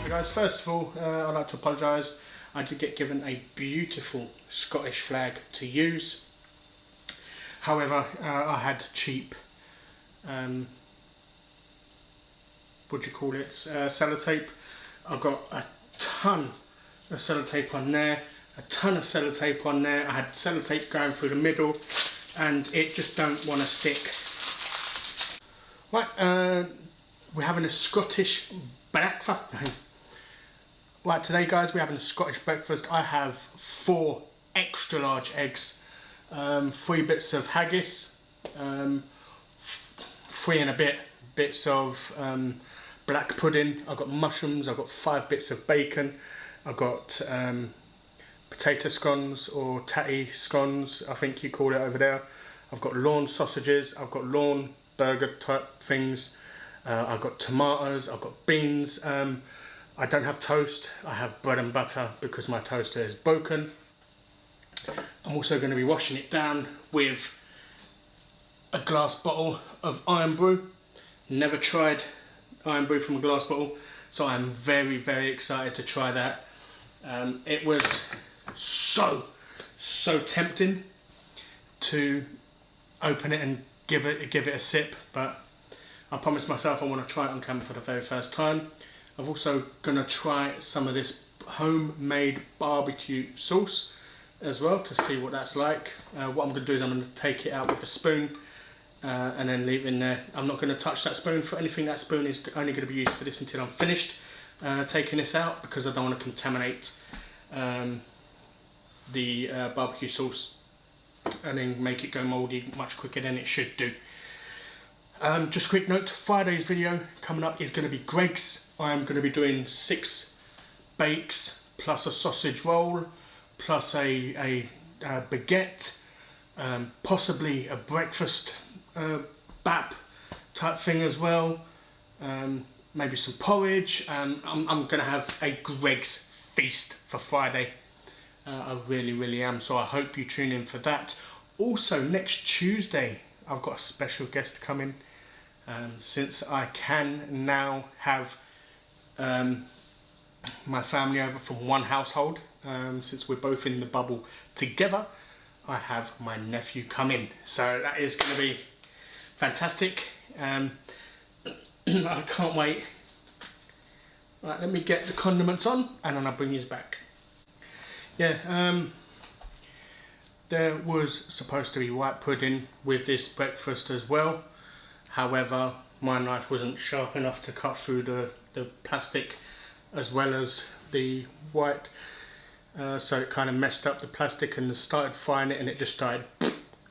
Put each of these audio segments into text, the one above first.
Hey guys, first of all, I'd like to apologise. I did get given a beautiful Scottish flag to use. However, I had cheap, what do you call it, sellotape. I've got a ton of sellotape on there, a ton of sellotape on there. I had sellotape going through the middle and it just don't want to stick. Right, we're having a Scottish breakfast. Right, today guys, we're having a Scottish breakfast. I have 4 extra large eggs, 3 bits of haggis, 3 and a bit bits of black pudding. I've got mushrooms, I've got 5 bits of bacon, I've got potato scones or tatty scones, I think you call it over there. I've got lawn sausages, I've got lawn burger type things, I've got tomatoes, I've got beans. I don't have toast, I have bread and butter because my toaster is broken. I'm also going to be washing it down with a glass bottle of iron brew. Never tried iron brew from a glass bottle, so I'm very, very excited to try that. It was so tempting to open it and give it a sip, but I promised myself I want to try it on camera for the very first time. I'm also going to try some of this homemade barbecue sauce as well to see what that's like. What I'm going to do is I'm going to take it out with a spoon and then leave it in there. I'm not going to touch that spoon for anything. That spoon is only going to be used for this until I'm finished taking this out, because I don't want to contaminate the barbecue sauce and then make it go mouldy much quicker than it should do. Just a quick note, Friday's video coming up is going to be Greg's. I'm going to be doing 6 bakes plus a sausage roll plus a baguette, possibly a breakfast bap type thing as well, maybe some porridge. I'm going to have a Greg's feast for Friday. I really am, so I hope you tune in for that. Also next Tuesday I've got a special guest coming, since I can now have my family over from one household. Since we're both in the bubble together, I have my nephew coming, so that is going to be fantastic. I can't wait. Right, let me get the condiments on and then I'll bring you back. Yeah, there was supposed to be white pudding with this breakfast as well. However, my knife wasn't sharp enough to cut through the plastic as well as the white, so it kind of messed up the plastic and started frying it, and it just started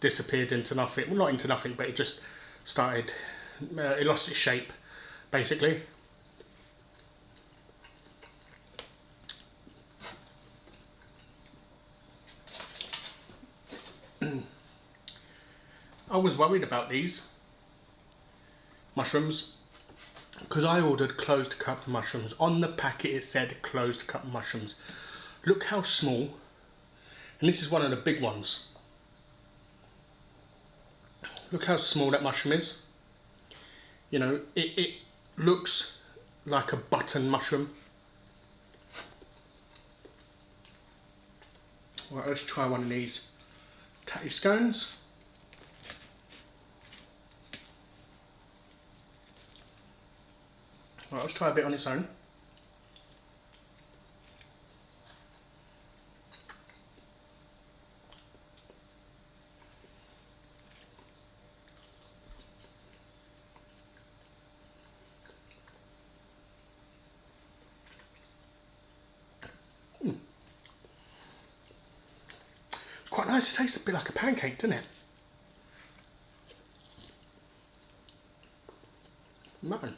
disappeared into nothing. Well, not into nothing, but it just started, it lost its shape basically. I was worried about these mushrooms because I ordered closed cup mushrooms. On the packet it said closed cup mushrooms. Look how small, and this is one of the big ones. Look how small that mushroom is. You know, it looks like a button mushroom. Right, let's try one of these tatty scones. Right, let's try a bit on its own. It's quite nice. It tastes a bit like a pancake, doesn't it? Man.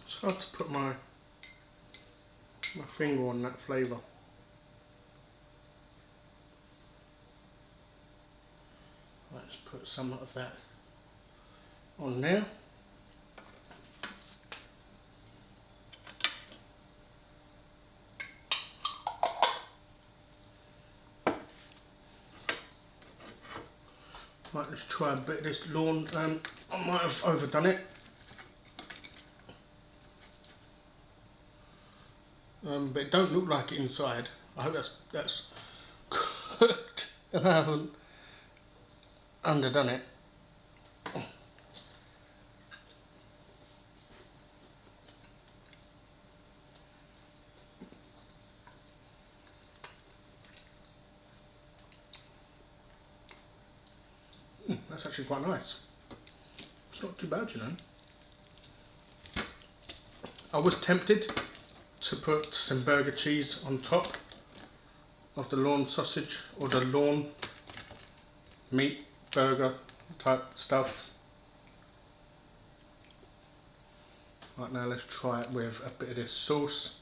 It's hard to put my finger on that flavour. Let's put some of that on there. Right, let's try a bit of this lawn. I might have overdone it. But it don't look like it inside. I hope that's cooked and I haven't underdone it. That's actually quite nice. It's not too bad, you know. I was tempted to put some burger cheese on top of the lawn sausage or the lawn meat burger type stuff. Right, now let's try it with a bit of this sauce.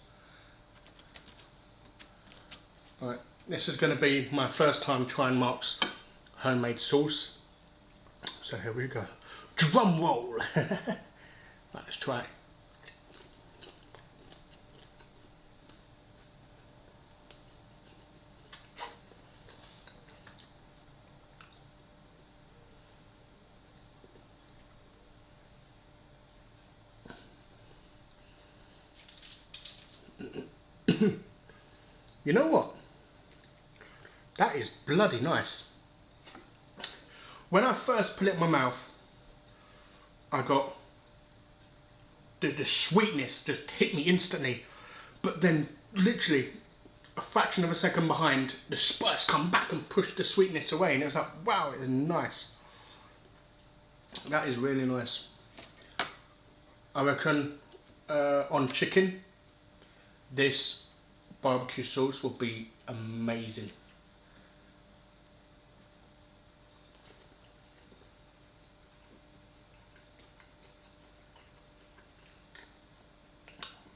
Right, this is going to be my first time trying Mark's homemade sauce. So here we go. Drum roll! Right, let's try it. You know what? That is bloody nice. When I first put it in my mouth, I got the sweetness just hit me instantly, but then literally a fraction of a second behind, the spice come back and pushed the sweetness away, and it was like, wow, it is nice. That is really nice. I reckon on chicken, this barbecue sauce will be amazing.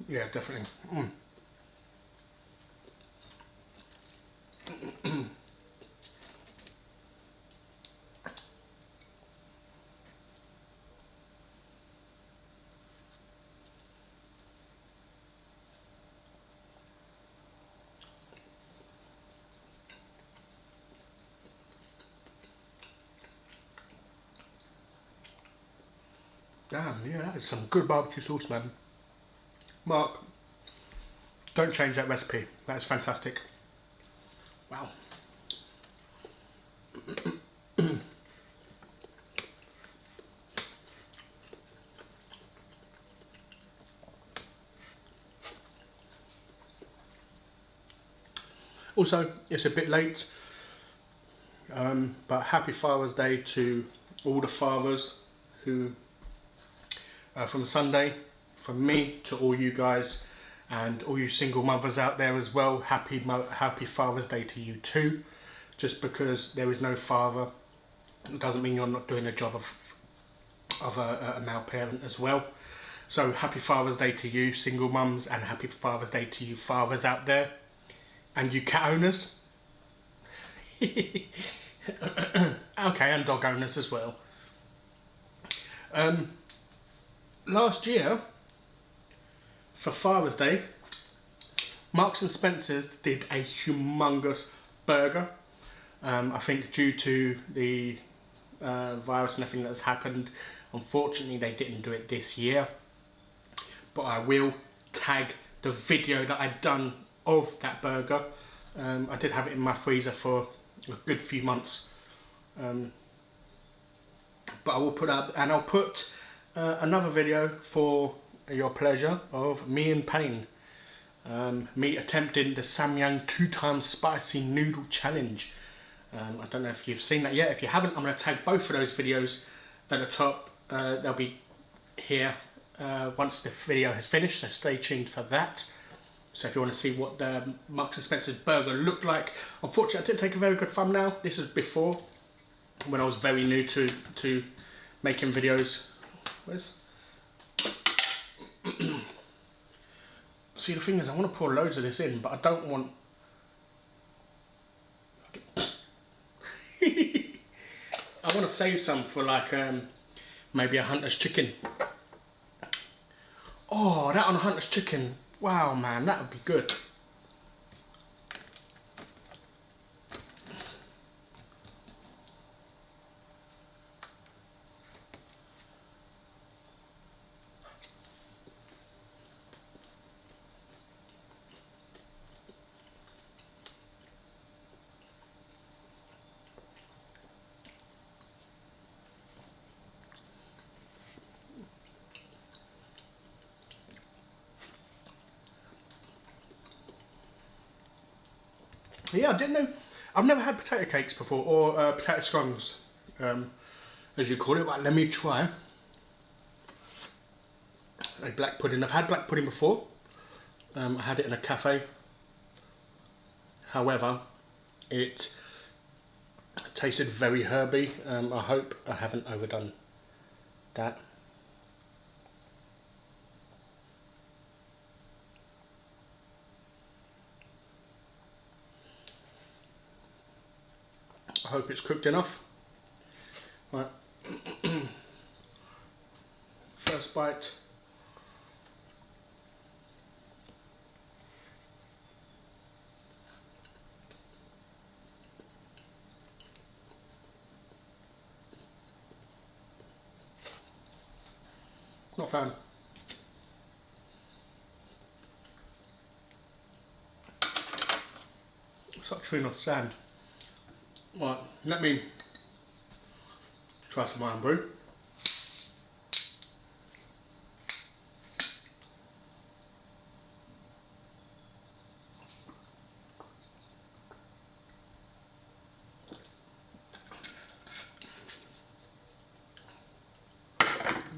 Yeah, definitely. Damn, yeah, that is some good barbecue sauce, man. Mark, don't change that recipe. That is fantastic. Wow. Also, it's a bit late, but happy Father's Day to all the fathers who, from Sunday, from me to all you guys and all you single mothers out there as well. Happy Father's Day to you too. Just because there is no father, it doesn't mean you're not doing a job of a male parent as well. So happy Father's Day to you single mums, and happy Father's Day to you fathers out there. And you cat owners. Okay, and dog owners as well. Last year, for Father's Day, Marks and Spencer's did a humongous burger. I think due to the virus and everything that has happened, unfortunately they didn't do it this year. But I will tag the video that I'd done of that burger. I did have it in my freezer for a good few months, but I will put up, and I'll put another video for your pleasure of me in pain, me attempting the Samyang 2x spicy noodle challenge. I don't know if you've seen that yet. If you haven't, I'm going to tag both of those videos at the top. They'll be here once the video has finished, so stay tuned for that. So if you want to see what the Marks and Spencer's burger looked like. Unfortunately, I didn't take a very good thumbnail. This was before, when I was very new to making videos. Where's... See, the thing is, I want to pour loads of this in, but I don't want... I want to save some for like maybe a hunter's chicken. Oh, that on a hunter's chicken. Wow, man, that would be good. Yeah, I didn't know. I've never had potato cakes before, or potato scones, as you call it. But let me try a black pudding. I've had black pudding before. I had it in a cafe. However, it tasted very herby. I hope I haven't overdone that. I hope it's cooked enough. Right. First bite. Not a fan. It's like chewing on sand. Right, let me try some iron brew.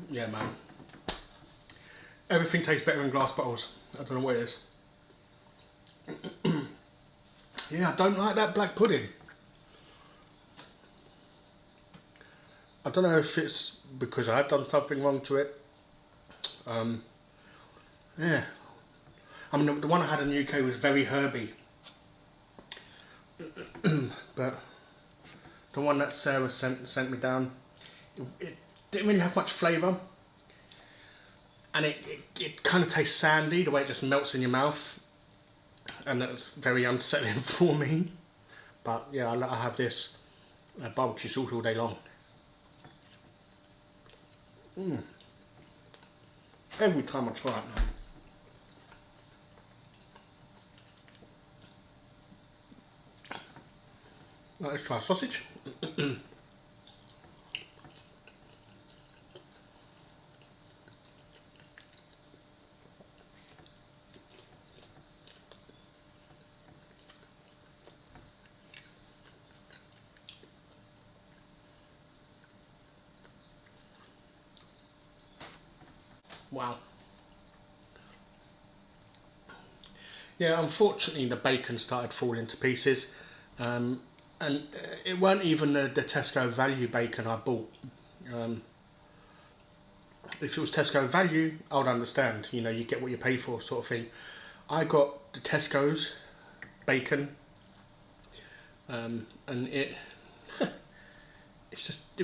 Yeah, man. Everything tastes better in glass bottles. I don't know what it is. Yeah, I don't like that black pudding. I don't know if it's because I've done something wrong to it. Yeah. I mean, the one I had in the UK was very herby. But the one that Sarah sent me down, it didn't really have much flavour. And it kind of tastes sandy, the way it just melts in your mouth. And that's very unsettling for me. But yeah, I have this barbecue sauce all day long. Every time I try it now. Right, let's try sausage. Wow. Yeah, unfortunately the bacon started falling to pieces. And it weren't even the Tesco value bacon I bought. If it was Tesco value, I would understand. You know, you get what you pay for, sort of thing. I got the Tesco's bacon, and it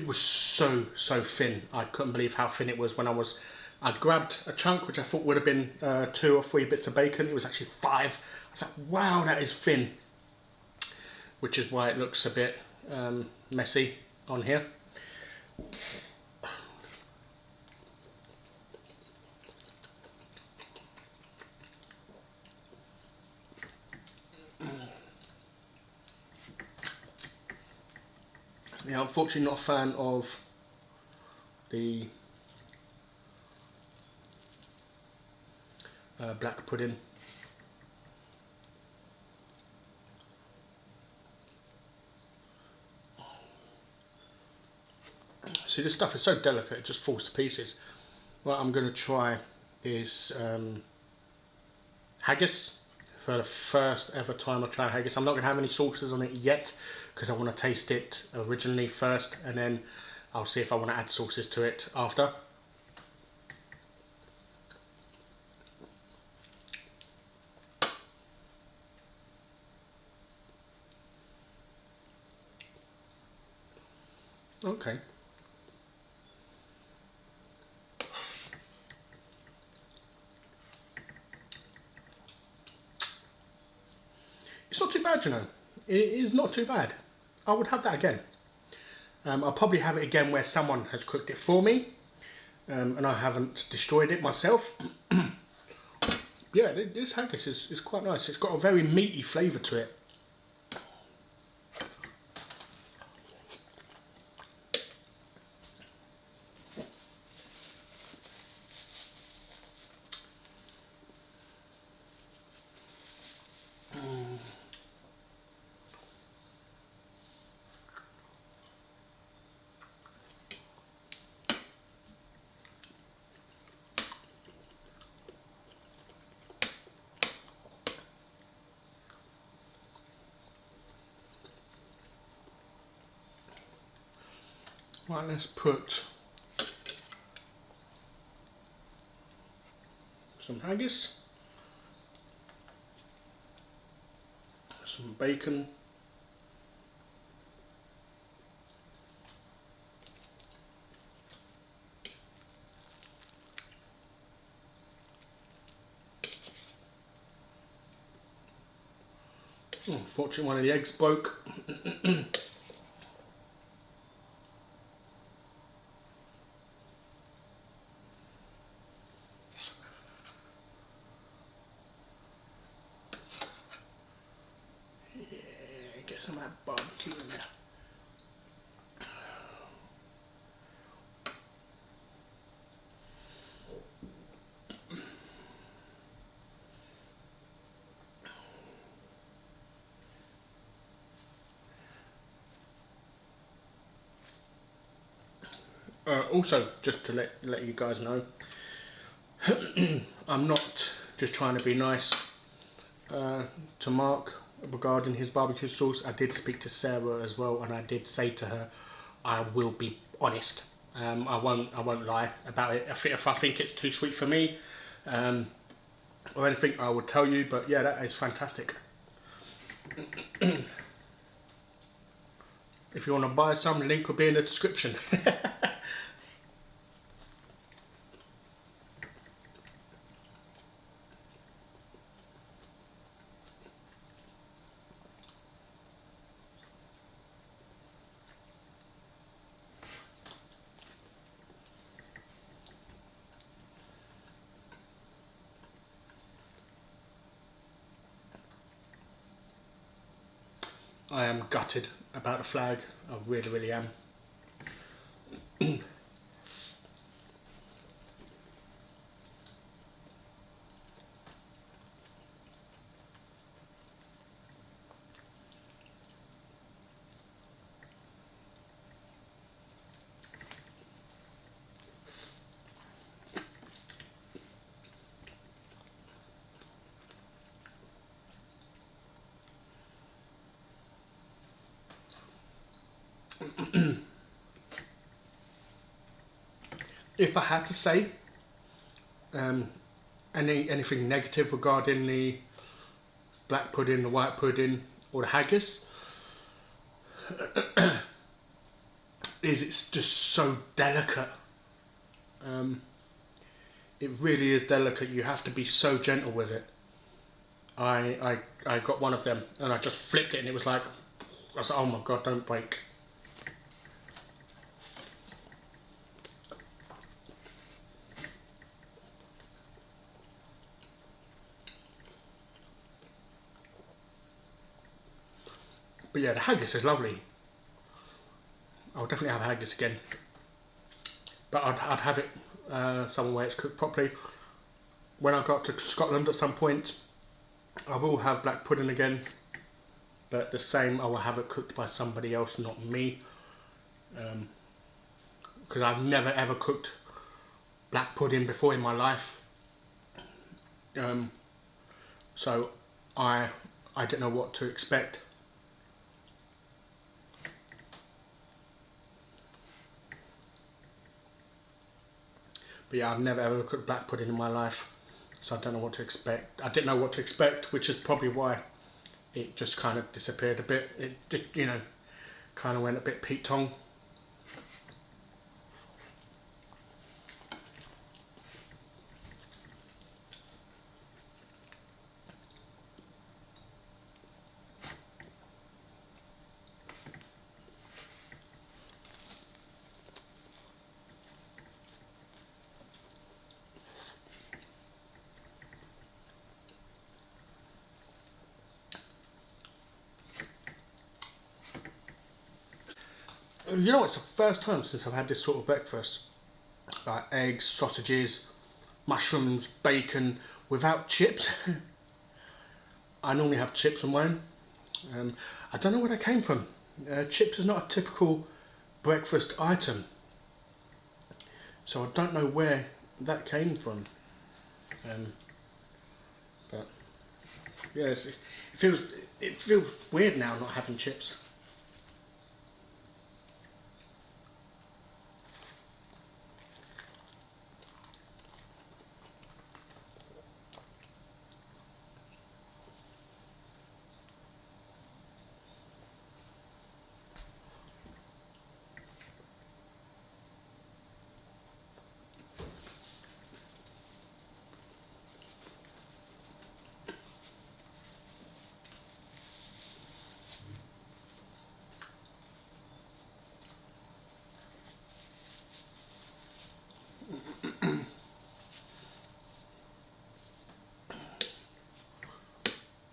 was so thin. I couldn't believe how thin it was when I grabbed a chunk which I thought would have been 2 or 3 bits of bacon. It was actually 5. I was like, wow, that is thin. Which is why it looks a bit messy on here. Yeah, unfortunately not a fan of the black pudding. See, this stuff is so delicate, it just falls to pieces. What I'm going to try is haggis. For the first ever time I try haggis. I'm not going to have any sauces on it yet because I want to taste it originally first, and then I'll see if I want to add sauces to it after. Okay. It's not too bad, you know. It is not too bad. I would have that again. I'll probably have it again where someone has cooked it for me, and I haven't destroyed it myself. Yeah, this haggis is quite nice. It's got a very meaty flavour to it. Right, let's put some haggis, some bacon, unfortunately one of the eggs broke. Get some of that barbecue in there. Also, just to let you guys know, I'm not just trying to be nice to Mark regarding his barbecue sauce. I did speak to Sarah as well, and I did say to her, I will be honest. I won't lie about it. If I think it's too sweet for me, or anything, I would tell you. But yeah, that is fantastic. If you want to buy some, link will be in the description. I am gutted about the flag. I really, really am. If I had to say anything negative regarding the black pudding, the white pudding, or the haggis, is it's just so delicate. It really is delicate. You have to be so gentle with it. I got one of them and I just flipped it and it was like, I was like, oh my god, don't break. But yeah, the haggis is lovely. I'll definitely have haggis again. But I'd have it somewhere where it's cooked properly. When I got to Scotland at some point, I will have black pudding again. But the same, I will have it cooked by somebody else, not me. Because I've never ever cooked black pudding before in my life. So I didn't know what to expect. But yeah, I've never ever cooked black pudding in my life, so I don't know what to expect. I didn't know what to expect, which is probably why it just kind of disappeared a bit. It just, you know, kind of went a bit Pete Tong. You know, it's the first time since I've had this sort of breakfast. Like eggs, sausages, mushrooms, bacon, without chips. I normally have chips on mine. I don't know where that came from. Chips is not a typical breakfast item. So I don't know where that came from. But yeah, it feels weird now not having chips.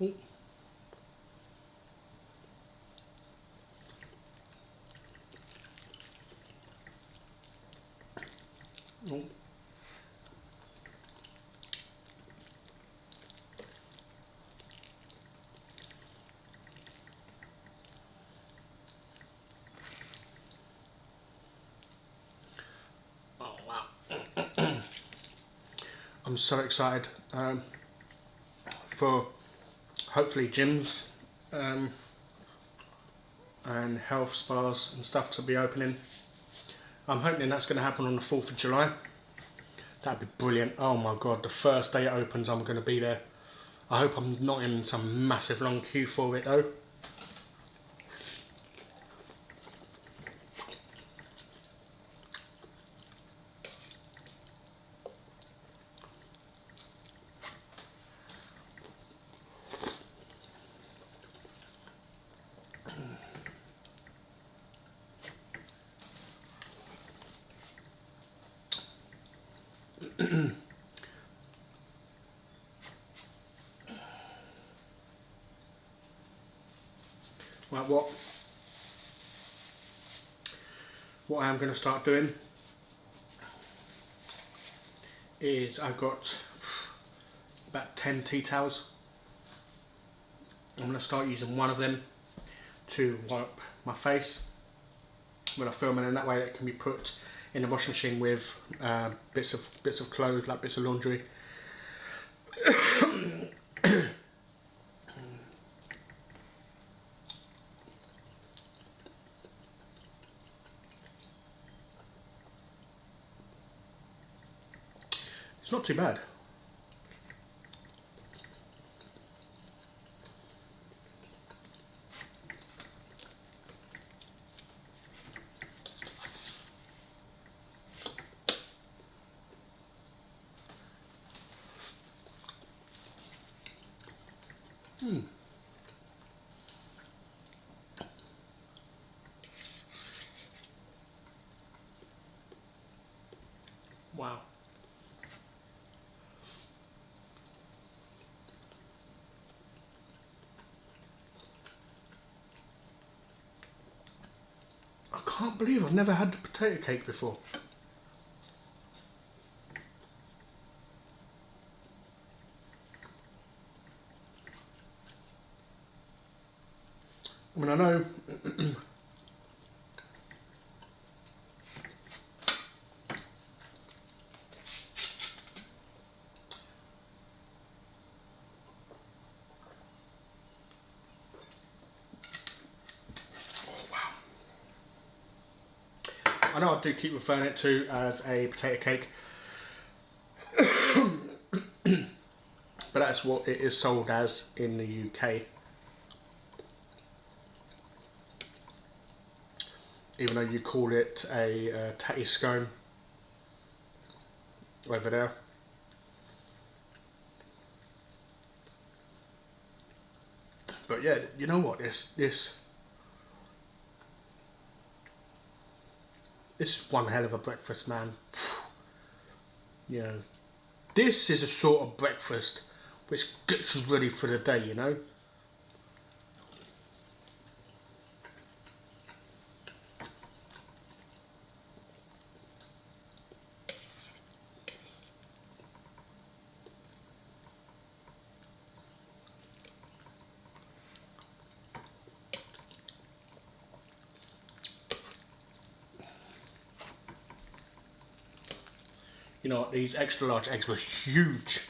Ooh. Ooh. Oh wow. I'm so excited for hopefully gyms and health spas and stuff to be opening. I'm hoping that's going to happen on the 4th of July. That'd be brilliant. Oh my god, the first day it opens I'm going to be there. I hope I'm not in some massive long queue for it though. Right, what I am going to start doing is I've got about 10 tea towels. I'm going to start using one of them to wipe my face when I film, and in that way it can be put in the washing machine with bits of clothes, like bits of laundry. It's not too bad. Wow. I can't believe I've never had the potato cake before. I mean, I know I do keep referring it to as a potato cake, but that's what it is sold as in the UK. Even though you call it a tatty scone over there. But yeah, you know what? This is one hell of a breakfast, man. You know, this is a sort of breakfast which gets you ready for the day, you know. You know what, these extra large eggs were huge.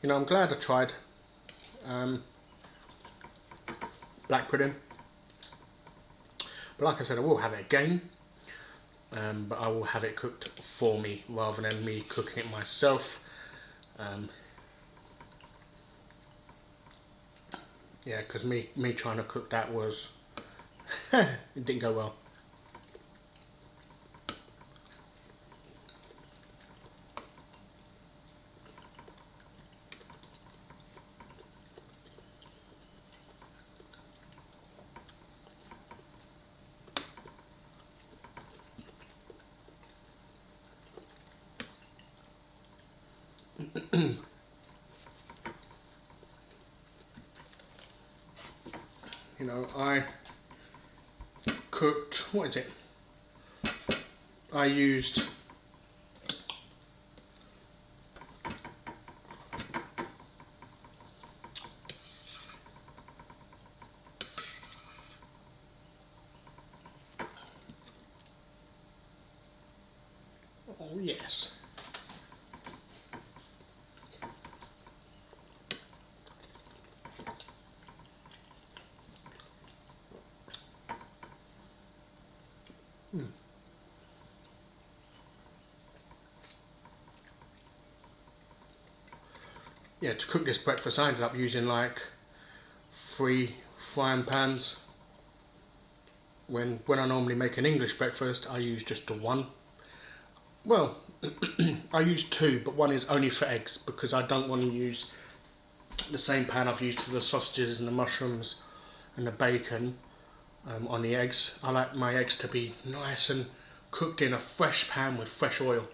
You know, I'm glad I tried black pudding. But like I said, I will have it again. But I will have it cooked for me rather than me cooking it myself. Yeah, because me trying to cook that was It didn't go well. You know, I cooked, what is it? I used oh yes. Yeah, to cook this breakfast I ended up using like 3 frying pans. When I normally make an English breakfast I use just the one. Well, I use 2, but one is only for eggs because I don't want to use the same pan I've used for the sausages and the mushrooms and the bacon on the eggs. I like my eggs to be nice and cooked in a fresh pan with fresh oil.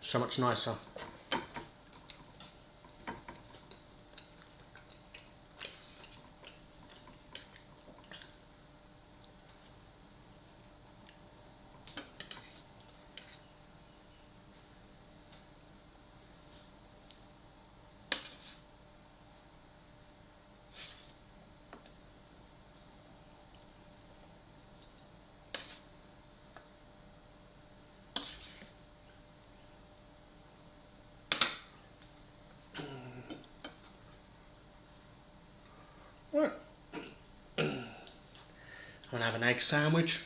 So much nicer. Right. I'm gonna have an egg sandwich.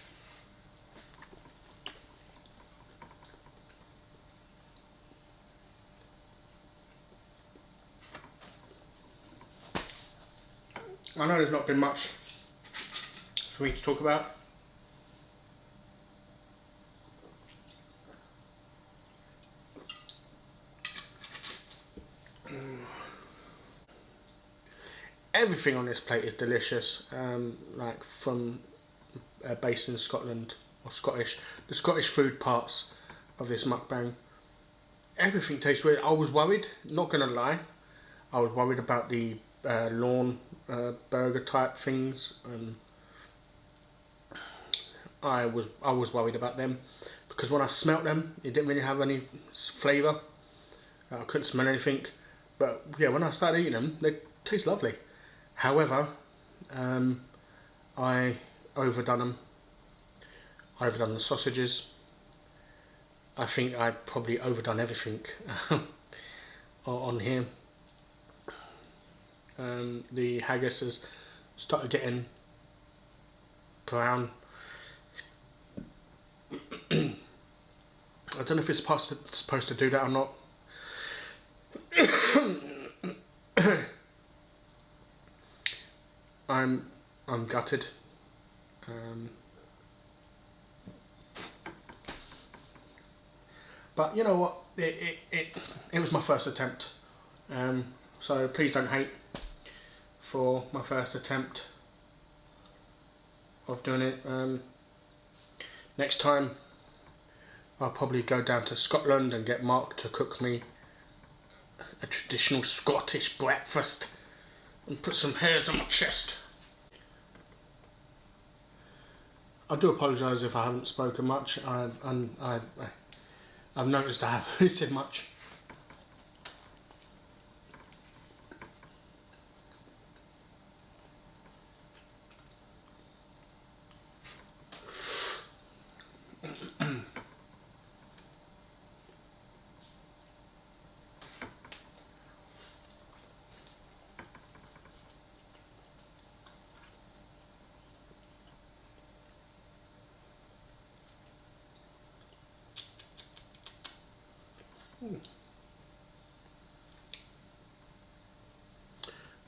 I know there's not been much for me to talk about. Everything on this plate is delicious, like from based in Scotland or Scottish. The Scottish food parts of this mukbang. Everything tastes weird. I was worried, not gonna lie. I was worried about the lawn burger type things. I was worried about them because when I smelt them, it didn't really have any flavour. I couldn't smell anything. But yeah, when I started eating them, they taste lovely. However, I overdone them. I overdone the sausages. I think I probably overdone everything on here. The haggis has started getting brown. I don't know if it's supposed to do that or not. I'm gutted. But you know what? It was my first attempt. So please don't hate for my first attempt of doing it. Next time I'll probably go down to Scotland and get Mark to cook me a traditional Scottish breakfast and put some hairs on my chest. I do apologise if I haven't spoken much. I've noticed I haven't eaten much.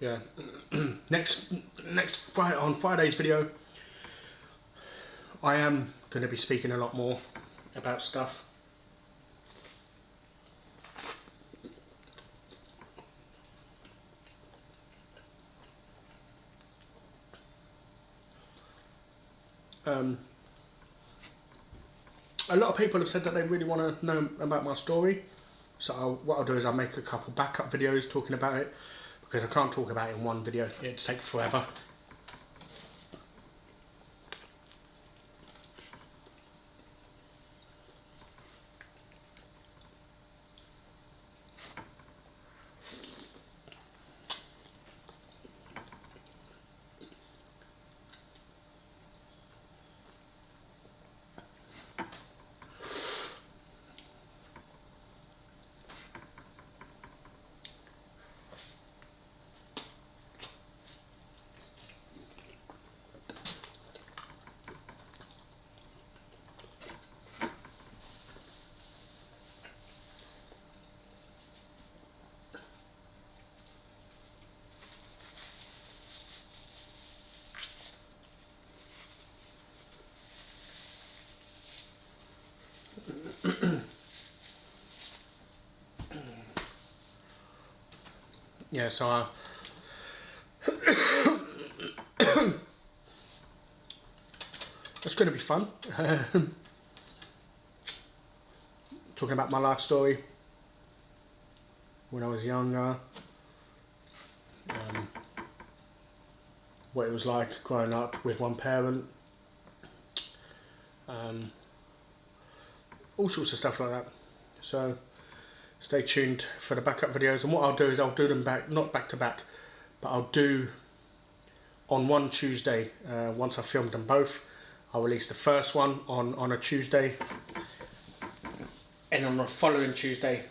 Yeah. next Friday, on Friday's video, I am going to be speaking a lot more about stuff. A lot of people have said that they really want to know about my story, so what I'll do is I'll make a couple backup videos talking about it, because I can't talk about it in one video, it'd take forever. Yeah, so it's going to be fun. Talking about my life story when I was younger, what it was like growing up with one parent, all sorts of stuff like that. So stay tuned for the backup videos, and what I'll do is I'll do them not back to back, but I'll do on one Tuesday. Once I've filmed them both, I'll release the first one on a Tuesday, and on the following Tuesday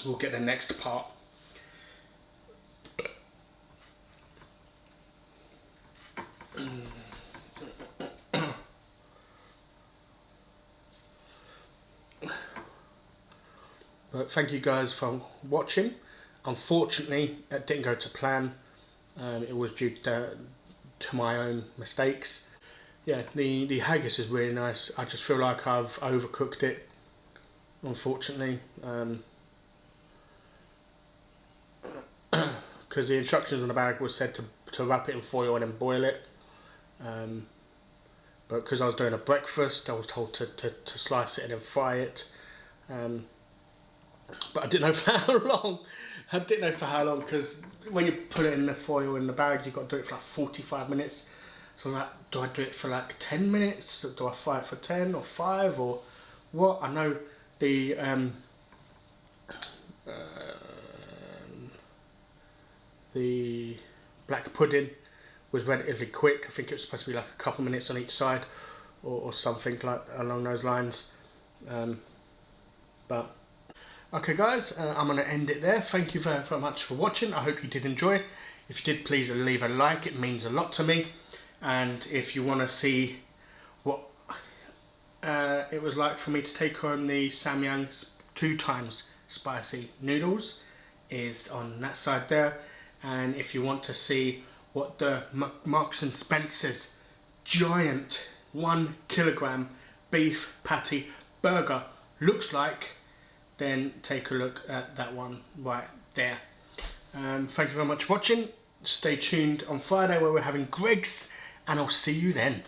we'll get the next part. But thank you guys for watching. Unfortunately, it didn't go to plan. It was due to my own mistakes. Yeah, the haggis is really nice. I just feel like I've overcooked it, unfortunately. Because the instructions on the bag was said to wrap it in foil and then boil it. But because I was doing a breakfast, I was told to slice it and then fry it. But I didn't know for how long. I didn't know for how long, because when you put it in the foil in the bag, you've got to do it for like 45 minutes. So I was like, do I do it for like 10 minutes? Do I fry it for 10 or 5 or what? I know the black pudding was relatively quick. I think it was supposed to be like a couple minutes on each side or something like along those lines. But okay guys, I'm going to end it there. Thank you very, very much for watching. I hope you did enjoy. If you did, please leave a like. It means a lot to me. And if you want to see what it was like for me to take on the Samyang's 2 times spicy noodles, is on that side there. And if you want to see what the Marks and Spencer's giant 1 kilogram beef patty burger looks like, then take a look at that one right there. Thank you very much for watching. Stay tuned on Friday where we're having Greg's, and I'll see you then.